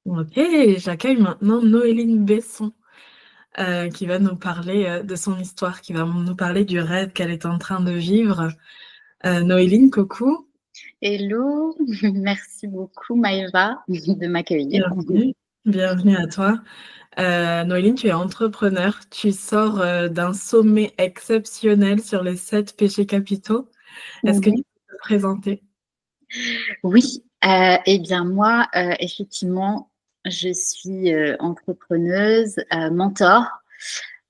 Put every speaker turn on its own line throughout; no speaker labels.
Ok, j'accueille maintenant Noéline Besson, qui va nous parler de son histoire, qui va nous parler du rêve qu'elle est en train de vivre. Noéline, coucou,
Hello, merci beaucoup Maëva de m'accueillir.
bienvenue. Bienvenue à toi. Noéline, tu es entrepreneur. Tu sors d'un sommet exceptionnel sur les 7 péchés capitaux. Est-ce que tu
Mhm.
peux te présenter?
Oui, eh bien moi, effectivement, je suis entrepreneuse, mentor.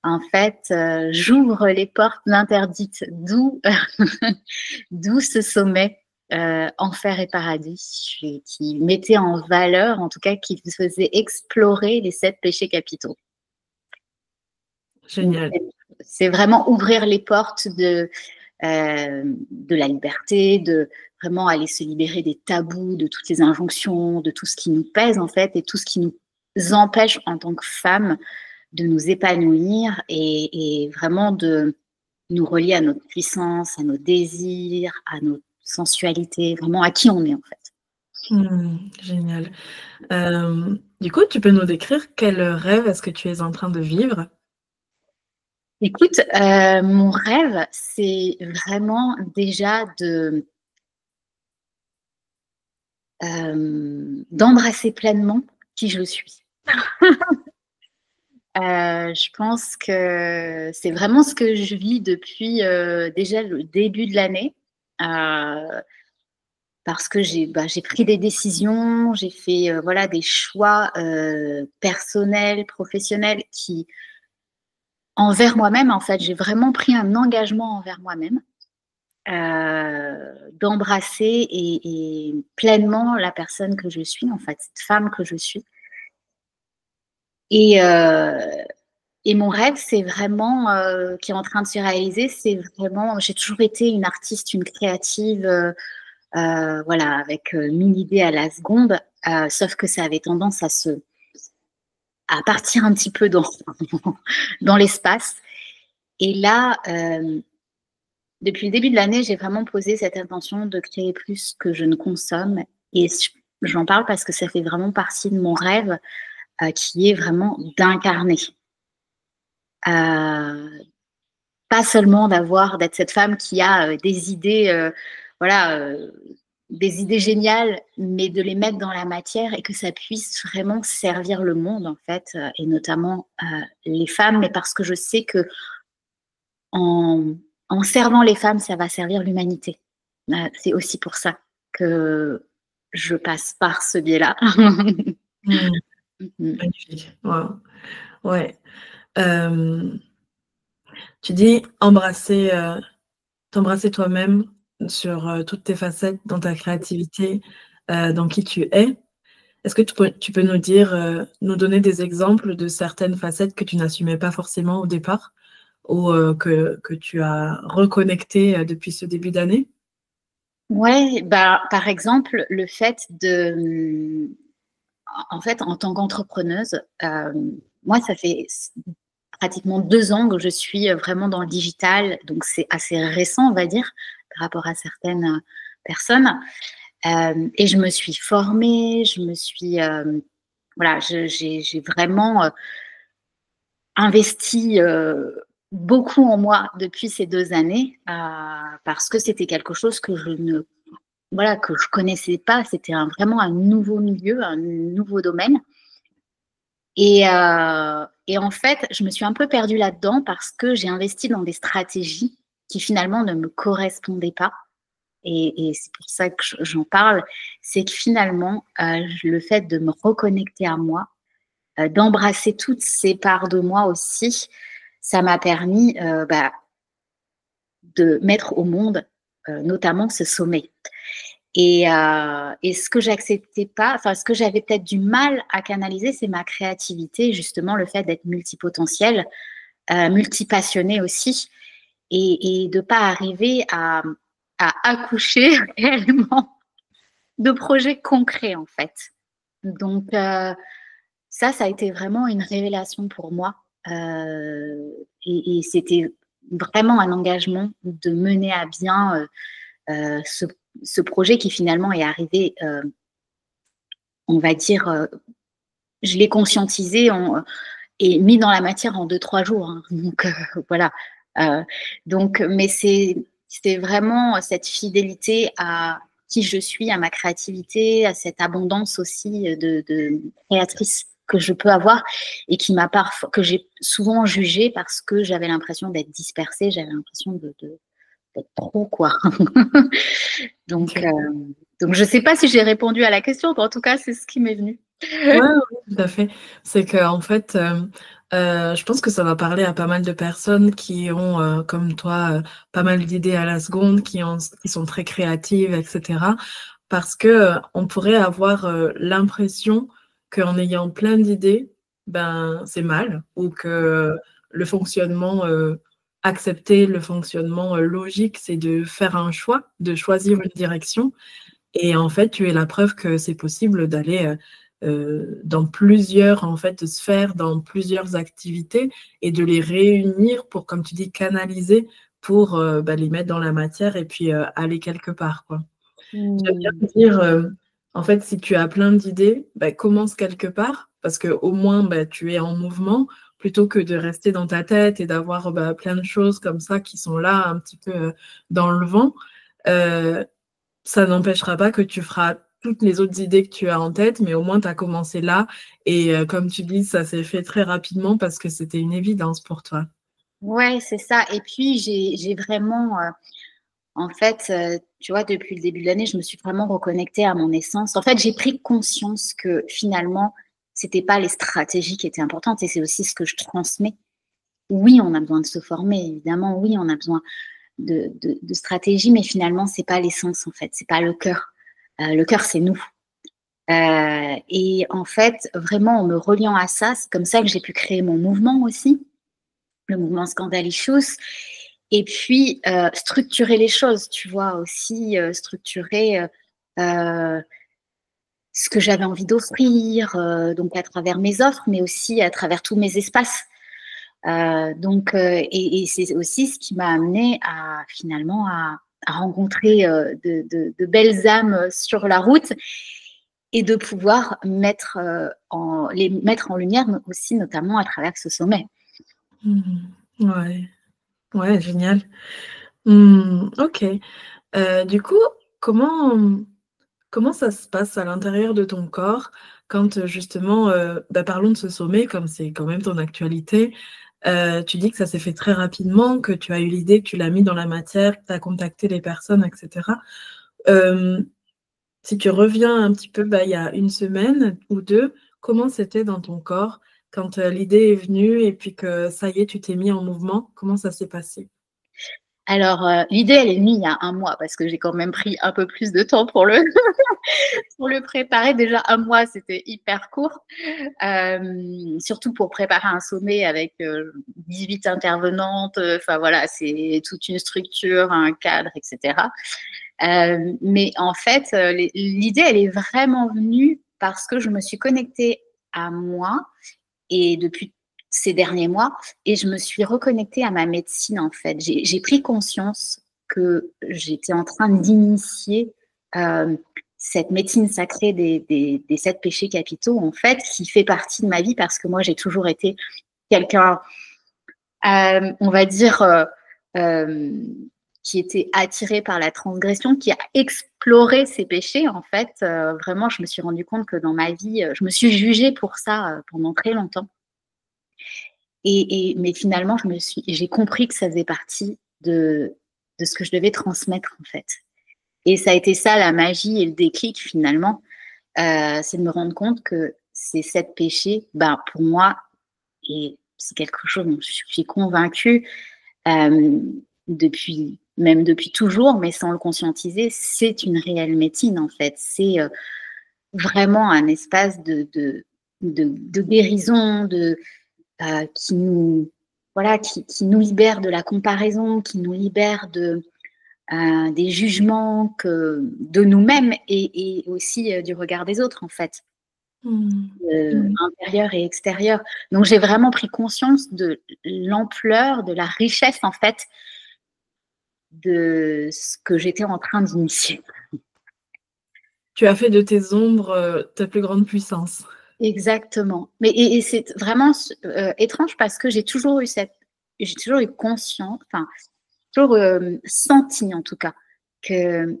En fait, j'ouvre les portes interdites, d'où d'où ce sommet Enfer et Paradis, qui mettait en valeur, en tout cas, qui faisait explorer les 7 péchés capitaux. Donc,
Génial.
c'est vraiment ouvrir les portes de la liberté, de vraiment aller se libérer des tabous, de toutes les injonctions, de tout ce qui nous pèse en fait et tout ce qui nous empêche en tant que femmes de nous épanouir et vraiment de nous relier à notre puissance, à nos désirs, à notre sensualité, vraiment à qui on est en fait.
Génial. Du coup, tu peux nous décrire quel rêve est-ce que tu es en train de vivre?
Écoute, mon rêve, c'est vraiment déjà d'embrasser pleinement qui je suis. Je pense que c'est vraiment ce que je vis depuis déjà le début de l'année. Euh, Parce que j'ai pris des décisions, j'ai fait voilà, des choix personnels, professionnels qui, envers moi-même, en fait, j'ai vraiment pris un engagement envers moi-même d'embrasser et pleinement la personne que je suis, en fait, cette femme que je suis. Et, euh, et mon rêve, c'est vraiment, qui est en train de se réaliser, c'est vraiment, j'ai toujours été une artiste, une créative, voilà, avec 1000 idées à la seconde, sauf que ça avait tendance à partir un petit peu dans l'espace. Et là, depuis le début de l'année, j'ai vraiment posé cette intention de créer plus que je ne consomme. Et j'en parle parce que ça fait vraiment partie de mon rêve, qui est vraiment d'incarner. Euh, Pas seulement d'être cette femme qui a des idées, voilà, des idées géniales, mais de les mettre dans la matière et que ça puisse vraiment servir le monde, en fait, et notamment les femmes, mais parce que je sais que en, en servant les femmes, ça va servir l'humanité. C'est aussi pour ça que je passe par ce biais-là.
Mmh, magnifique. Wow. Ouais. Euh, Tu dis t'embrasser toi-même sur toutes tes facettes, dans ta créativité, dans qui tu es. Est-ce que tu peux nous dire, nous donner des exemples de certaines facettes que tu n'assumais pas forcément au départ ou que tu as reconnecté depuis ce début d'année?
Ouais, bah, par exemple, le fait en fait, en tant qu'entrepreneuse, moi, ça fait pratiquement 2 ans que je suis vraiment dans le digital, donc c'est assez récent, on va dire, par rapport à certaines personnes. Et je me suis formée, voilà, j'ai vraiment investi beaucoup en moi depuis ces 2 années, parce que c'était quelque chose que je ne voilà, que je connaissais pas. C'était vraiment un nouveau milieu, un nouveau domaine. Et en fait, je me suis un peu perdue là-dedans parce que j'ai investi dans des stratégies qui finalement ne me correspondaient pas. Et c'est pour ça que j'en parle. C'est que finalement, le fait de me reconnecter à moi, d'embrasser toutes ces parts de moi aussi, ça m'a permis de mettre au monde notamment ce sommet. Et ce que j'acceptais pas, enfin ce que j'avais peut-être du mal à canaliser, c'est ma créativité, justement le fait d'être multipotentielle, multipassionnée aussi, et de pas arriver à accoucher réellement de projets concrets en fait. Donc ça a été vraiment une révélation pour moi, et c'était vraiment un engagement de mener à bien ce projet qui finalement est arrivé, on va dire, je l'ai conscientisé et mis dans la matière en 2-3 jours. Hein. Donc, voilà. Donc, mais c'est vraiment cette fidélité à qui je suis, à ma créativité, à cette abondance aussi de créatrice que je peux avoir et qui m'a parfois, que j'ai souvent jugée parce que j'avais l'impression d'être dispersée, j'avais l'impression d'être trop, quoi. Donc,
OK.
donc, je ne sais pas si j'ai répondu à la question, mais en tout cas, c'est ce qui m'est venu.
Ouais, ouais, tout à fait. C'est qu'en fait, je pense que ça va parler à pas mal de personnes qui ont, comme toi, pas mal d'idées à la seconde, qui sont très créatives et cetera. Parce que, on pourrait avoir, l'impression qu'en ayant plein d'idées, ben, c'est mal ou que le fonctionnement, accepter le fonctionnement, logique, c'est de faire un choix, de choisir une direction et en fait, tu es la preuve que c'est possible d'aller, dans plusieurs, en fait, sphères, dans plusieurs activités et de les réunir pour, comme tu dis, canaliser pour, bah, les mettre dans la matière et puis, aller quelque part, quoi. J'aime
Mmh.
bien dire, en fait, si tu as plein d'idées, bah, commence quelque part parce qu'au moins, bah, tu es en mouvement plutôt que de rester dans ta tête et d'avoir, bah, plein de choses comme ça qui sont là un petit peu, dans le vent. Heu, Ça n'empêchera pas que tu feras toutes les autres idées que tu as en tête, mais au moins tu as commencé là et comme tu dis, ça s'est fait très rapidement parce que c'était une évidence pour toi.
Ouais, c'est ça. Et puis, j'ai vraiment, en fait, tu vois, depuis le début de l'année, je me suis vraiment reconnectée à mon essence. En fait, j'ai pris conscience que finalement, c'était pas les stratégies qui étaient importantes et c'est aussi ce que je transmets. Oui, on a besoin de se former, évidemment. Oui, on a besoin de stratégies, mais finalement, c'est pas l'essence, en fait. C'est pas le cœur. Le cœur, c'est nous. Et en fait, vraiment, en me reliant à ça, c'est comme ça que j'ai pu créer mon mouvement aussi, le mouvement Scandalicious. Et puis, structurer les choses, tu vois, aussi structurer ce que j'avais envie d'offrir, donc à travers mes offres, mais aussi à travers tous mes espaces. Donc, et c'est aussi ce qui m'a amené à finalement à rencontrer de belles âmes sur la route et de pouvoir les mettre en lumière aussi, notamment à travers ce sommet.
Mmh. Ouais, ouais, génial. Mmh, OK. Du coup, comment comment ça se passe à l'intérieur de ton corps quand, justement, bah, parlons de ce sommet comme c'est quand même ton actualité. Tu dis que ça s'est fait très rapidement, que tu as eu l'idée, que tu l'as mis dans la matière, que tu as contacté les personnes et cetera. Hem, Si tu reviens un petit peu, bah, il y a une semaine ou 2, comment c'était dans ton corps quand, l'idée est venue et puis que ça y est, tu t'es mis en mouvement? Comment ça s'est passé?
Alors, l'idée, elle est venue il y a 1 mois parce que j'ai quand même pris un peu plus de temps pour le pour le préparer. Déjà 1 mois, c'était hyper court, surtout pour préparer un sommet avec, 18 intervenantes, enfin voilà, c'est toute une structure, un cadre et cetera. Mais en fait, l'idée, elle est vraiment venue parce que je me suis connectée à moi et depuis ces derniers mois et je me suis reconnectée à ma médecine, en fait. J'ai pris conscience que j'étais en train d'initier, cette médecine sacrée des 7 péchés capitaux, en fait, qui fait partie de ma vie parce que moi, j'ai toujours été quelqu'un, on va dire, qui était attiré par la transgression, qui a exploré ses péchés, en fait. Vraiment, je me suis rendu compte que dans ma vie, je me suis jugée pour ça, pendant très longtemps. Mais finalement, j'ai compris que ça faisait partie de ce que je devais transmettre, en fait. Et ça a été ça la magie et le déclic finalement, c'est de me rendre compte que ces 7 péchés, ben, pour moi, et c'est quelque chose dont je suis convaincue, depuis toujours, mais sans le conscientiser, c'est une réelle médecine en fait. C'est, vraiment un espace de guérison, qui nous voilà, qui nous libère de la comparaison, qui nous libère des jugements de nous-mêmes et aussi, du regard des autres, en fait,
Mmh. Mmh.
intérieur et extérieur. Donc j'ai vraiment pris conscience de l'ampleur, de la richesse, en fait, de ce que j'étais en train d'initier.
Tu as fait de tes ombres, ta plus grande puissance.
Exactement. Mais et c'est vraiment étrange parce que j'ai toujours eu conscience, enfin, toujours senti en tout cas que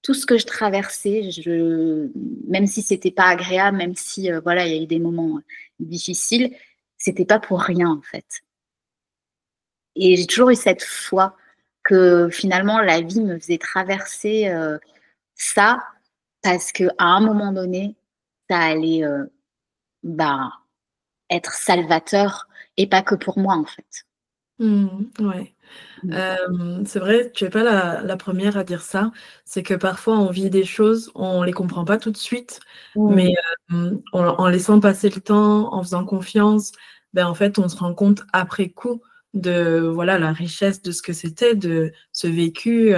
tout ce que je traversais, même si c'était pas agréable, même si voilà, il y a eu des moments difficiles, c'était pas pour rien en fait. Et j'ai toujours eu cette foi que finalement la vie me faisait traverser ça parce que à un moment donné, ça allait bah, être salvateur et pas que pour moi en fait.
Ouais.
Mm.
C'est vrai, tu es pas la 1re à dire ça. C'est que parfois on vit des choses, on les comprend pas tout de suite, mais
Mm.
en laissant passer le temps, en faisant confiance, ben, en fait, on se rend compte après coup de, voilà, la richesse de ce que c'était, de ce vécu.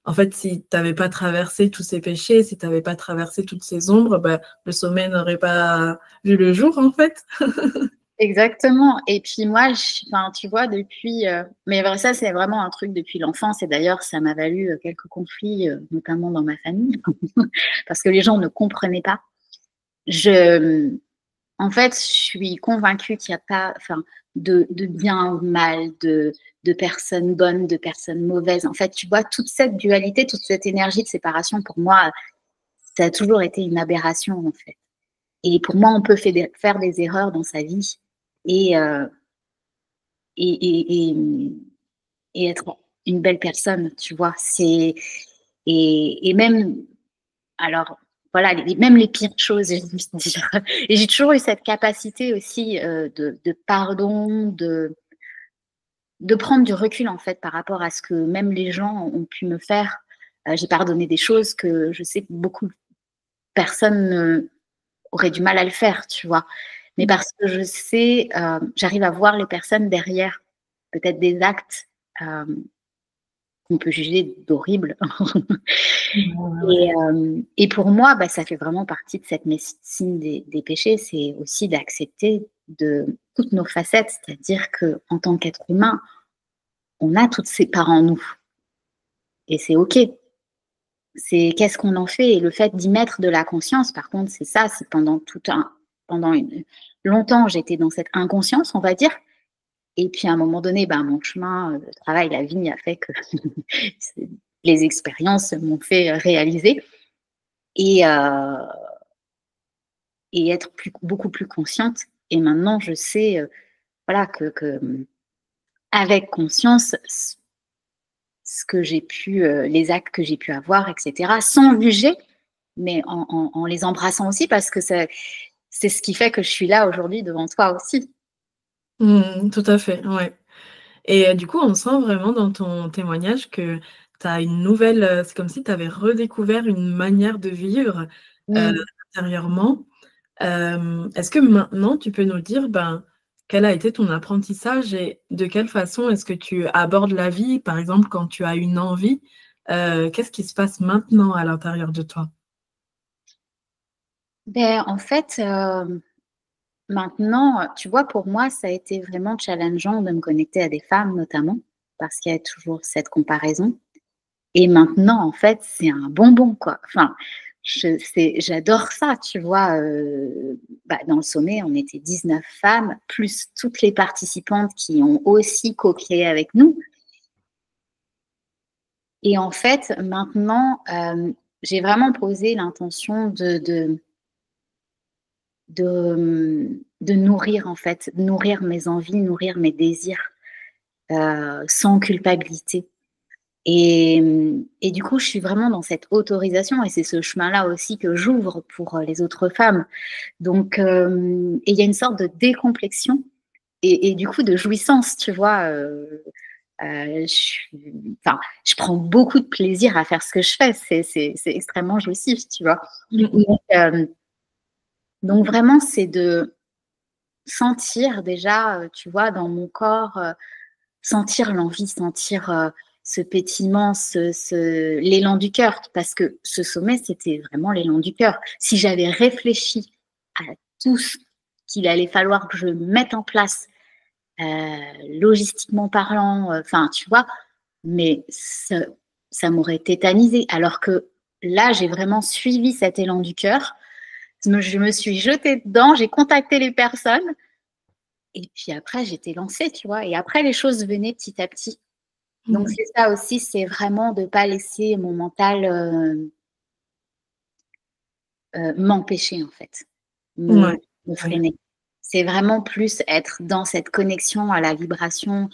En fait, si tu avais pas traversé tous ces péchés, si tu avais pas traversé toutes ces ombres, ben, le sommet n'aurait pas vu le jour, en fait.
Exactement. Et puis moi, enfin, tu vois, depuis, mais ça, c'est vraiment un truc depuis l'enfance. Et d'ailleurs, ça m'a valu quelques conflits, notamment dans ma famille, parce que les gens ne comprenaient pas. En fait, je suis convaincue qu'il n'y a pas, enfin, de bien ou mal, de personnes bonnes, de personnes mauvaises. En fait, tu vois, toute cette dualité, toute cette énergie de séparation, pour moi, ça a toujours été une aberration, en fait. Et pour moi, on peut faire des erreurs dans sa vie et, euh, et, et, et être une belle personne, tu vois. Et même, alors, voilà, même les pires choses, j'ai envie de dire. Et j'ai toujours eu cette capacité aussi de pardon, de prendre du recul, en fait, par rapport à ce que même les gens ont pu me faire. J'ai pardonné des choses que je sais que beaucoup de personnes auraient du mal à le faire, tu vois. Mais parce que je sais, j'arrive à voir les personnes derrière, peut-être des actes qu'on peut juger d'horribles.
Ouais, ouais.
Et pour moi, bah, ça fait vraiment partie de cette médecine des péchés, c'est aussi d'accepter de toutes nos facettes, c'est-à-dire qu'en tant qu'être humain, on a toutes ces parts en nous. Et c'est OK. C'est qu'est-ce qu'on en fait? Et le fait d'y mettre de la conscience, par contre, c'est ça, c'est longtemps, j'étais dans cette inconscience, on va dire. Et puis à un moment donné, ben, mon chemin, le travail, la vie a fait que les expériences m'ont fait réaliser et, euh, et être beaucoup plus consciente. Et maintenant, je sais voilà, avec conscience, ce que j'ai pu, les actes que j'ai pu avoir, etc., sans juger, mais en les embrassant aussi, parce que c'est ce qui fait que je suis là aujourd'hui devant toi aussi.
Tout à fait, ouais. Et du coup, on sent vraiment dans ton témoignage que tu as une nouvelle, c'est comme si tu avais redécouvert une manière de vivre, heu,
Mm.
intérieurement. Est-ce que maintenant tu peux nous dire, ben, quel a été ton apprentissage et de quelle façon est-ce que tu abordes la vie? Par exemple, quand tu as une envie, qu'est-ce qui se passe maintenant à l'intérieur de toi?
Ben, en fait, maintenant, tu vois, pour moi, ça a été vraiment challengeant de me connecter à des femmes, notamment, parce qu'il y a toujours cette comparaison. Et maintenant, en fait, c'est un bonbon, quoi. Enfin, j'adore ça, tu vois. Bah, dans le sommet, on était 19 femmes, plus toutes les participantes qui ont aussi co-créé avec nous. Et en fait, maintenant, j'ai vraiment posé l'intention de nourrir, en fait, nourrir mes envies, nourrir mes désirs sans culpabilité. Et du coup, je suis vraiment dans cette autorisation et c'est ce chemin-là aussi que j'ouvre pour les autres femmes. Donc, et il y a une sorte de décomplexion et du coup de jouissance, tu vois. Enfin, je prends beaucoup de plaisir à faire ce que je fais. C'est extrêmement jouissif, tu vois.
Mmh mh.
Donc vraiment, c'est de sentir déjà, tu vois, dans mon corps, sentir l'envie, sentir ce pétillement, l'élan du cœur, parce que ce sommet, c'était vraiment l'élan du cœur. Si j'avais réfléchi à tout ce qu'il allait falloir que je mette en place, logistiquement parlant, enfin, tu vois, mais ça m'aurait tétanisé. Alors que là, j'ai vraiment suivi cet élan du cœur. je me suis jetée dedans, j'ai contacté les personnes et puis après, j'étais lancée, tu vois. Et après, les choses venaient petit à petit. Donc, c'est ça aussi, c'est vraiment de ne pas laisser mon mental m'empêcher, en fait, me freiner. C'est vraiment plus être dans cette connexion à la vibration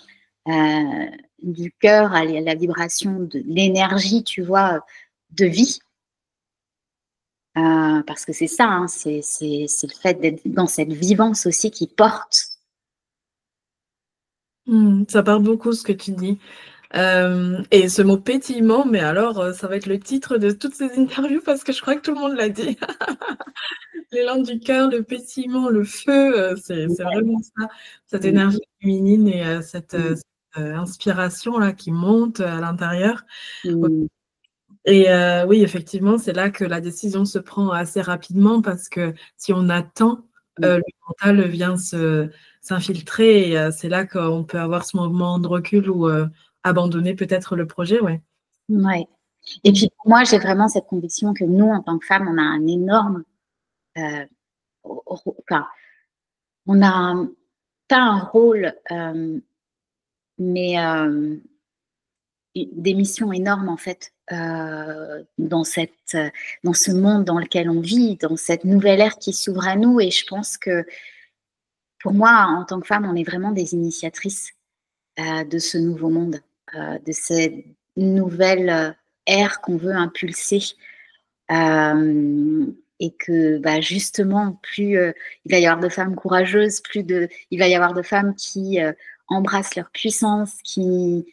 du cœur, à la vibration de l'énergie, tu vois, de vie. Parce que c'est ça, hein, c'est le fait d'être dans cette vivance aussi qui porte.
Ça part beaucoup ce que tu dis. Et ce mot pétillement, mais alors, ça va être le titre de toutes ces interviews parce que je crois que tout le monde l'a dit. L'élan du cœur, le pétillement, le feu, c'est vraiment ça, cette énergie féminine et cette inspiration-là qui monte à l'intérieur. Et oui, effectivement, c'est là que la décision se prend assez rapidement parce que si on attend, le mental vient s'infiltrer et c'est là qu'on peut avoir ce moment de recul ou abandonner peut-être le projet, ouais.
Ouais. Et puis pour moi, j'ai vraiment cette conviction que nous, en tant que femmes, on a un énorme, enfin, on a pas un rôle, mais des missions énormes en fait dans ce monde dans lequel on vit, dans cette nouvelle ère qui s'ouvre à nous. Et je pense que pour moi, en tant que femme, on est vraiment des initiatrices de ce nouveau monde, de cette nouvelle ère qu'on veut impulser. Et que justement, plus il va y avoir de femmes courageuses, il va y avoir de femmes qui embrassent leur puissance, qui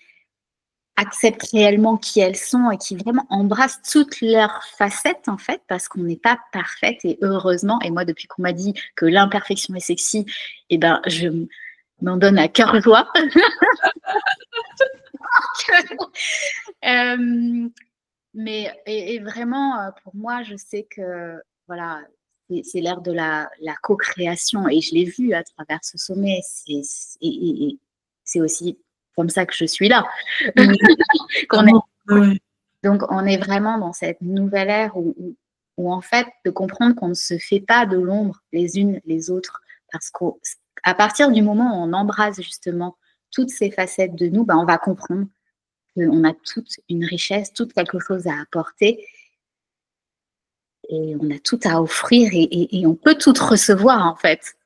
acceptent réellement qui elles sont et qui vraiment embrassent toutes leurs facettes en fait, parce qu'on n'est pas parfaite et heureusement. Et moi, depuis qu'on m'a dit que l'imperfection est sexy, je m'en donne à cœur joie. Mais vraiment, pour moi, je sais que voilà, c'est l'ère de la co-création et je l'ai vu à travers ce sommet. C'est aussi comme ça que je suis là. Donc, on est vraiment dans cette nouvelle ère où en fait, de comprendre qu'on ne se fait pas de l'ombre les unes les autres. Parce qu'à partir du moment où on embrasse justement toutes ces facettes de nous, on va comprendre qu'on a toute une richesse, toute quelque chose à apporter et on a tout à offrir et on peut tout recevoir en fait.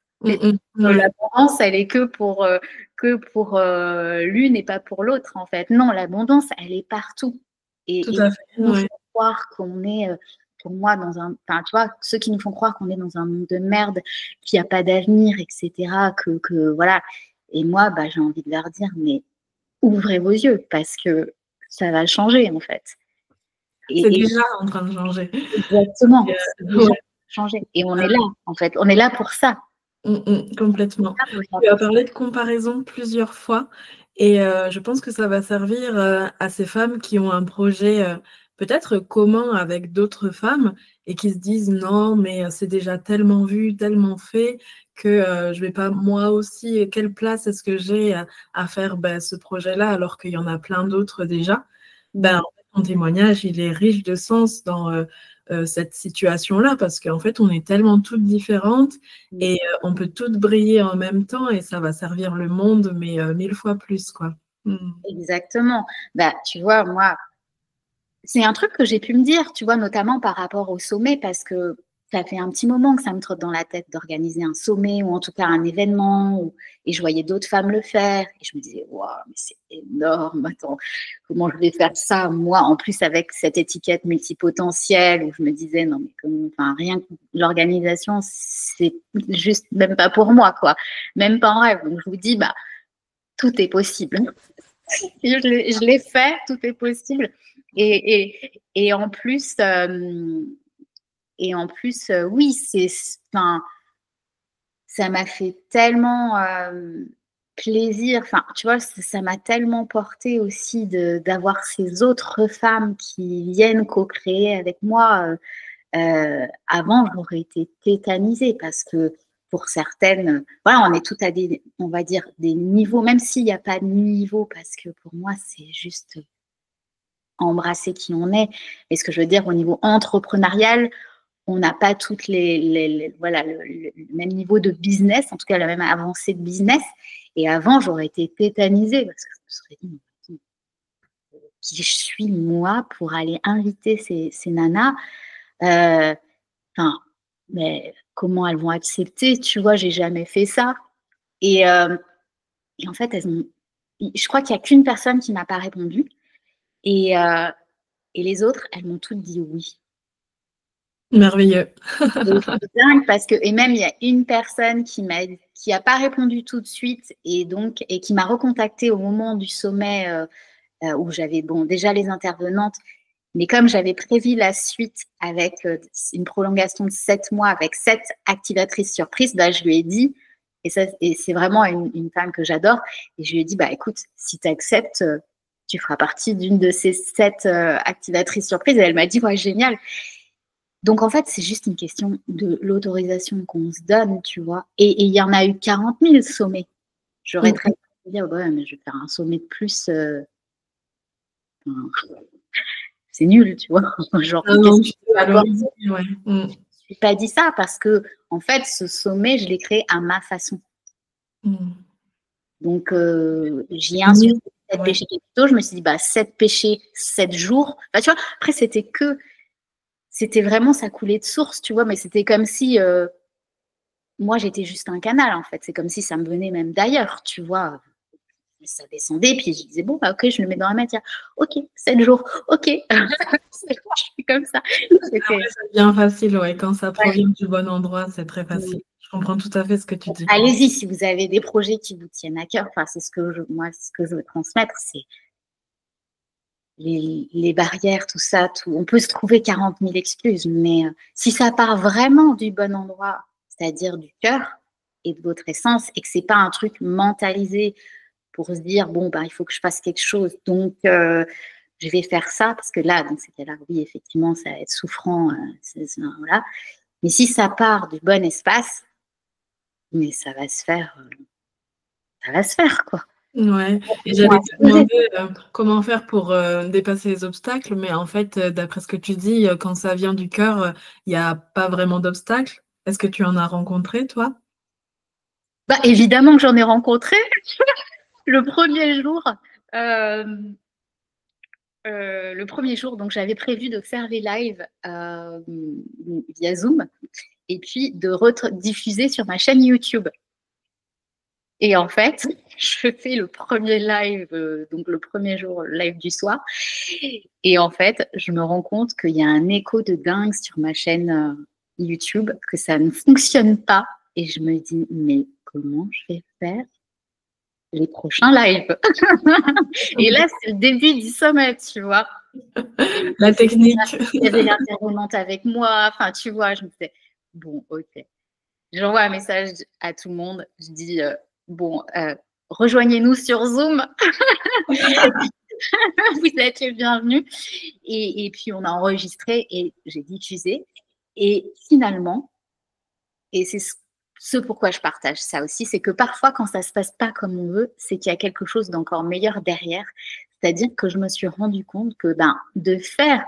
L'abondance, elle est que pour l'une et pas pour l'autre en fait. Non, l'abondance, elle est partout. Et nous font croire qu'on est, pour moi, tu vois, ceux qui nous font croire qu'on est dans un monde de merde, qu'il n'y a pas d'avenir, etc. Que voilà. Et moi, j'ai envie de leur dire, mais ouvrez vos yeux parce que ça va changer en fait.
C'est déjà en train de changer.
Exactement. C'est déjà en train de changer. Et on est là en fait. On est là pour ça.
Complètement. Tu as parlé de comparaison plusieurs fois et je pense que ça va servir à ces femmes qui ont un projet peut-être commun avec d'autres femmes et qui se disent non, mais c'est déjà tellement vu, tellement fait que je vais pas moi aussi, quelle place est-ce que j'ai à faire ce projet-là alors qu'il y en a plein d'autres déjà. En fait, ton témoignage, il est riche de sens dans cette situation-là parce qu'en fait, on est tellement toutes différentes et on peut toutes briller en même temps et ça va servir le monde, mais 1000 fois plus, quoi.
Exactement. Tu vois, moi, c'est un truc que j'ai pu me dire, tu vois, notamment par rapport au sommet, parce que ça fait un petit moment que ça me trotte dans la tête d'organiser un sommet ou en tout cas un événement. Et je voyais d'autres femmes le faire. Et je me disais, waouh, mais c'est énorme. Attends, comment je vais faire ça, moi, en plus avec cette étiquette multipotentielle où je me disais, non, mais rien que l'organisation, c'est juste même pas pour moi, quoi. Même pas en rêve. Donc je vous dis, tout est possible. Je l'ai fait, tout est possible. Et en plus, oui, ça m'a fait tellement plaisir. Tu vois, ça m'a tellement porté aussi d'avoir ces autres femmes qui viennent co-créer avec moi. Avant, j'aurais été tétanisée parce que pour certaines, voilà, on est toutes à des, on va dire, des niveaux, même s'il n'y a pas de niveau, parce que pour moi, c'est juste embrasser qui on est. Et ce que je veux dire, au niveau entrepreneurial, on n'a pas toutes voilà, le même niveau de business, en tout cas la même avancée de business. Et avant, j'aurais été tétanisée parce que je me serais dit, qui je suis moi pour aller inviter ces nanas, mais comment elles vont accepter, tu vois, j'ai jamais fait ça. Et en fait, je crois qu'il n'y a qu'une personne qui m'a pas répondu. Et les autres, elles m'ont toutes dit oui.
Merveilleux.
C'est dingue parce que, et même il y a une personne qui a pas répondu tout de suite et qui m'a recontactée au moment du sommet où j'avais déjà les intervenantes, mais comme j'avais prévu la suite avec une prolongation de 7 mois avec 7 activatrices surprises, bah, je lui ai dit, et c'est vraiment une femme que j'adore, et je lui ai dit, bah écoute, si tu acceptes, tu feras partie d'une de ces 7 activatrices surprises. Et elle m'a dit, ouais, génial. Donc, en fait, c'est juste une question de l'autorisation qu'on se donne, tu vois. Et il y en a eu 40 000 sommets. J'aurais très bien pu dire, ouais, mais je vais faire un sommet de plus. C'est nul, tu vois. Genre,
non, tu peux valoriser, ouais.
Je ne me suis pas dit ça parce que, en fait, ce sommet, je l'ai créé à ma façon. Donc, j'y ai insufflé 7 péchés capitaux. Je me suis dit, bah, 7 péchés, 7 jours. Bah, tu vois, après, c'était vraiment, ça coulait de source, tu vois, mais c'était comme si moi, j'étais juste un canal, en fait. C'est comme si ça me venait même d'ailleurs, tu vois. Ça descendait, puis je disais, bon, bah, ok, je le mets dans la matière. Ok, 7 jours, ok. Je suis comme ça.
Après, ça devient facile, ouais. Quand ça provient du bon endroit, c'est très facile. Je comprends tout à fait ce que tu dis.
Allez-y, si vous avez des projets qui vous tiennent à cœur. Enfin, c'est ce que je veux transmettre, c'est les barrières, tout ça. On peut se trouver 40 000 excuses, mais si ça part vraiment du bon endroit, c'est-à-dire du cœur et de votre essence, et que c'est pas un truc mentalisé pour se dire, bon, ben, il faut que je fasse quelque chose, donc je vais faire ça, parce que là, dans ces cas-là, oui, effectivement, ça va être souffrant, voilà. Mais si ça part du bon espace, mais ça va se faire, quoi.
Ouais, et j'allais te demander comment faire pour dépasser les obstacles, mais en fait, d'après ce que tu dis, quand ça vient du cœur, il n'y a pas vraiment d'obstacles. Est-ce que tu en as rencontré, toi?
Bah, évidemment que j'en ai rencontré. Le premier jour, donc j'avais prévu de faire les lives via Zoom et puis de diffuser sur ma chaîne YouTube. Et en fait, je fais le premier live, donc le premier jour, live du soir. Et en fait, je me rends compte qu'il y a un écho de dingue sur ma chaîne YouTube, que ça ne fonctionne pas. Et je me dis, mais comment je vais faire les prochains lives? Et là, c'est le début du sommet, tu vois.
La technique.
Il y avait l'intervenante avec moi. Enfin, tu vois, je me disais, bon, ok. J'envoie un message à tout le monde. Je dis, bon, rejoignez-nous sur Zoom. Vous êtes les bienvenus. Et puis, on a enregistré et j'ai diffusé. Et finalement, et c'est ce pourquoi je partage ça aussi, c'est que parfois, quand ça ne se passe pas comme on veut, c'est qu'il y a quelque chose d'encore meilleur derrière. C'est-à-dire que je me suis rendu compte que de faire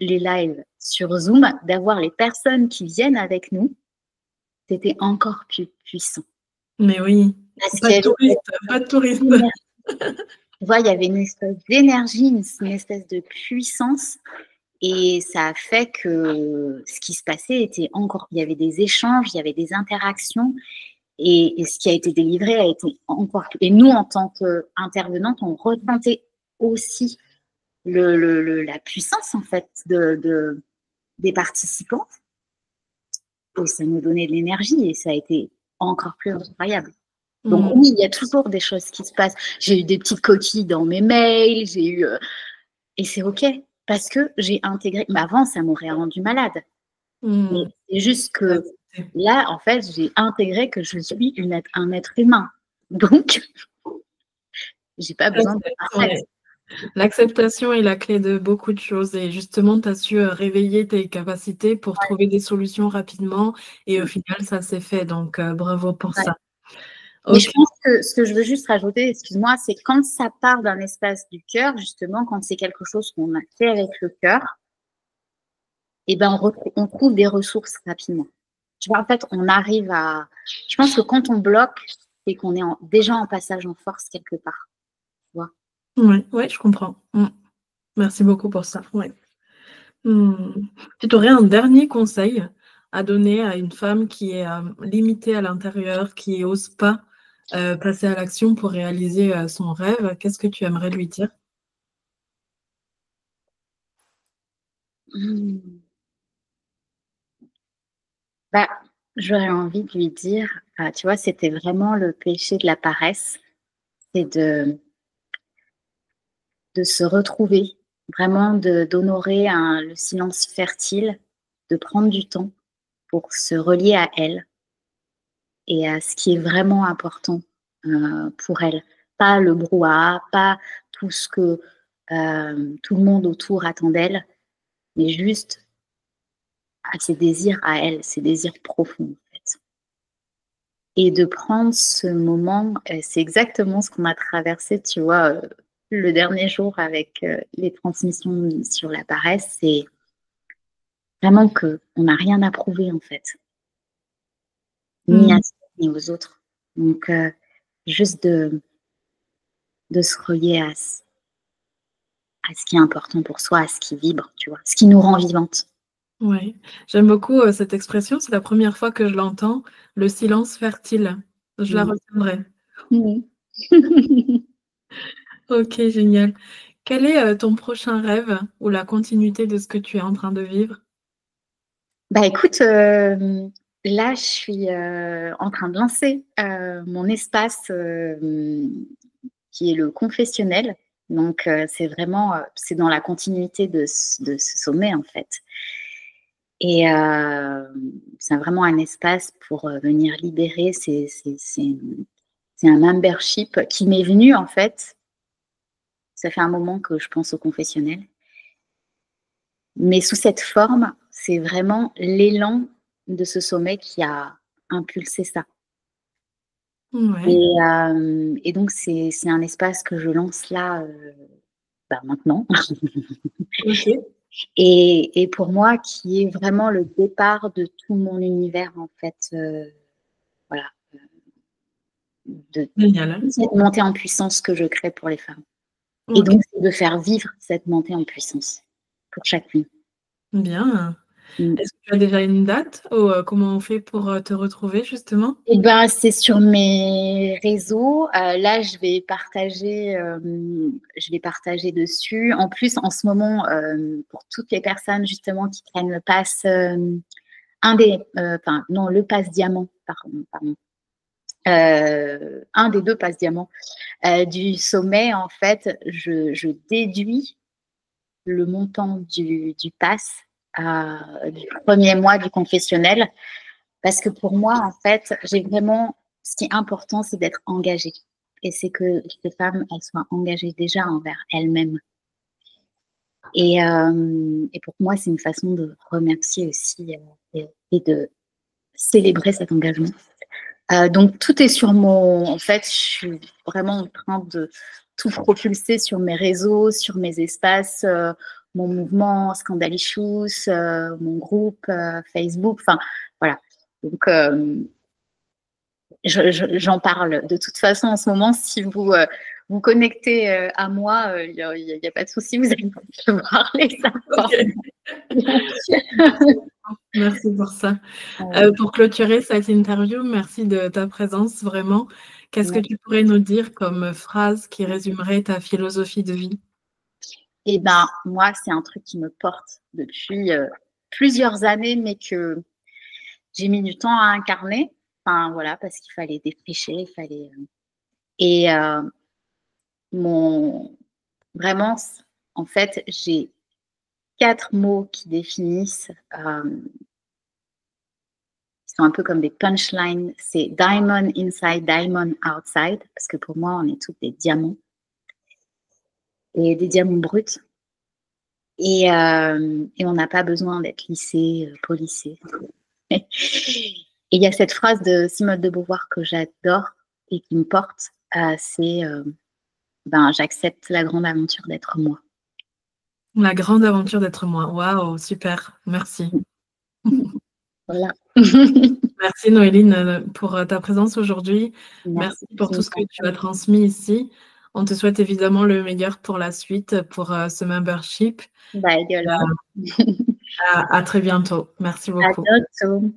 les lives sur Zoom, d'avoir les personnes qui viennent avec nous, c'était encore plus puissant.
Mais oui, pas de touriste.
Tu vois, il y avait une espèce d'énergie, une espèce de puissance. Et ça a fait que ce qui se passait était encore... Il y avait des échanges, il y avait des interactions. Et ce qui a été délivré a été encore... Et nous, en tant qu'intervenantes, on ressentait aussi la puissance, en fait, des participants. Et ça nous donnait de l'énergie et ça a été encore plus incroyable. Donc oui, il y a toujours des choses qui se passent. J'ai eu des petites coquilles dans mes mails, et c'est OK parce que j'ai intégré. Mais avant, ça m'aurait rendu malade. Mais c'est juste que là, en fait, j'ai intégré que je suis un être humain. Donc, j'ai pas besoin de parfaire.
L'acceptation est la clé de beaucoup de choses et justement, tu as su réveiller tes capacités pour trouver des solutions rapidement et au final, ça s'est fait. Donc, bravo pour ça.
Mais je pense que ce que je veux juste rajouter, excuse-moi, c'est quand ça part d'un espace du cœur, justement, quand c'est quelque chose qu'on a fait avec le cœur, et ben on trouve des ressources rapidement. Tu vois, en fait, on arrive à. Je pense que quand on bloque, c'est qu'on est déjà en passage en force quelque part. Tu vois.
Ouais, ouais, je comprends. Merci beaucoup pour ça. Ouais. Si tu aurais un dernier conseil à donner à une femme qui est limitée à l'intérieur, qui n'ose pas passer à l'action pour réaliser son rêve, qu'est-ce que tu aimerais lui dire?
Hmm. Bah, j'aurais envie de lui dire, tu vois, c'était vraiment le péché de la paresse, c'est de se retrouver, vraiment d'honorer le silence fertile, de prendre du temps pour se relier à elle et à ce qui est vraiment important pour elle. Pas le brouhaha, pas tout ce que tout le monde autour attend d'elle, mais juste à ses désirs à elle, ses désirs profonds en fait. Et de prendre ce moment, c'est exactement ce qu'on a traversé, tu vois, le dernier jour avec les transmissions sur la paresse, c'est vraiment qu'on n'a rien à prouver en fait, ni à
Mm.
soi ni aux autres. Donc, juste de se relier à ce qui est important pour soi, à ce qui vibre, tu vois, ce qui nous rend vivantes.
Ouais. J'aime beaucoup cette expression, c'est la première fois que je l'entends, le silence fertile. Je la
Mm.
retiendrai.
Mm.
Ok, génial. Quel est ton prochain rêve ou la continuité de ce que tu es en train de vivre?
Bah écoute, là, je suis en train de lancer mon espace qui est le confessionnel. Donc, c'est vraiment, c'est dans la continuité de ce sommet, en fait. Et c'est vraiment un espace pour venir libérer. C'est un membership qui m'est venu, en fait. Ça fait un moment que je pense au confessionnel. Mais sous cette forme, c'est vraiment l'élan de ce sommet qui a impulsé ça.
Ouais.
Et donc, c'est un espace que je lance là, maintenant.
Ok.
Et pour moi, qui est vraiment le départ de tout mon univers, en fait, voilà, de
Génial.
cette montée en puissance que je crée pour les femmes. Et
Ok.
donc, c'est de faire vivre cette montée en puissance pour chacune.
Bien.
Mm.
Est-ce que tu as déjà une date ou comment on fait pour te retrouver justement?
Eh ben, c'est sur mes réseaux. Là, je vais partager dessus. En plus, en ce moment, pour toutes les personnes justement qui prennent le pass, enfin non, le pass diamant, pardon. Un des deux passes diamant du sommet, en fait, je déduis le montant du pass du premier mois du confessionnel. Parce que pour moi, en fait, j'ai vraiment, ce qui est important, c'est d'être engagée. Et c'est que ces femmes, elles soient engagées déjà envers elles-mêmes. Et pour moi, c'est une façon de remercier aussi et de célébrer cet engagement. Donc, tout est sur En fait, je suis vraiment en train de tout propulser sur mes réseaux, sur mes espaces, mon mouvement Scandalicious, mon groupe Facebook. Enfin, voilà. Donc, j'en parle. De toute façon, en ce moment, si vous vous connectez à moi, il n'y a pas de souci, vous allez voir les
Ok.
informations.
Merci pour ça.
Ouais.
Pour clôturer cette interview, merci de ta présence vraiment. Qu'est-ce que tu pourrais nous dire comme phrase qui résumerait ta philosophie de vie?
Et ben, moi, c'est un truc qui me porte depuis plusieurs années, mais que j'ai mis du temps à incarner. Enfin, voilà, parce qu'il fallait défricher, il fallait. Et mon. Vraiment, en fait, j'ai 4 mots qui définissent, qui sont un peu comme des punchlines. C'est diamond inside, diamond outside, parce que pour moi, on est tous des diamants et des diamants bruts. Et on n'a pas besoin d'être lissé, polissé. Et il y a cette phrase de Simone de Beauvoir que j'adore et qui me porte, c'est j'accepte la grande aventure d'être moi.
La grande aventure d'être moi. Waouh, super. Merci.
Voilà.
Merci Noéline pour ta présence aujourd'hui.
Merci,
Merci pour tout ce que tu
Cynthia.
as transmis ici. On te souhaite évidemment le meilleur pour la suite, pour ce membership.
Bah, également.
À très bientôt. Merci
À
beaucoup.
bientôt.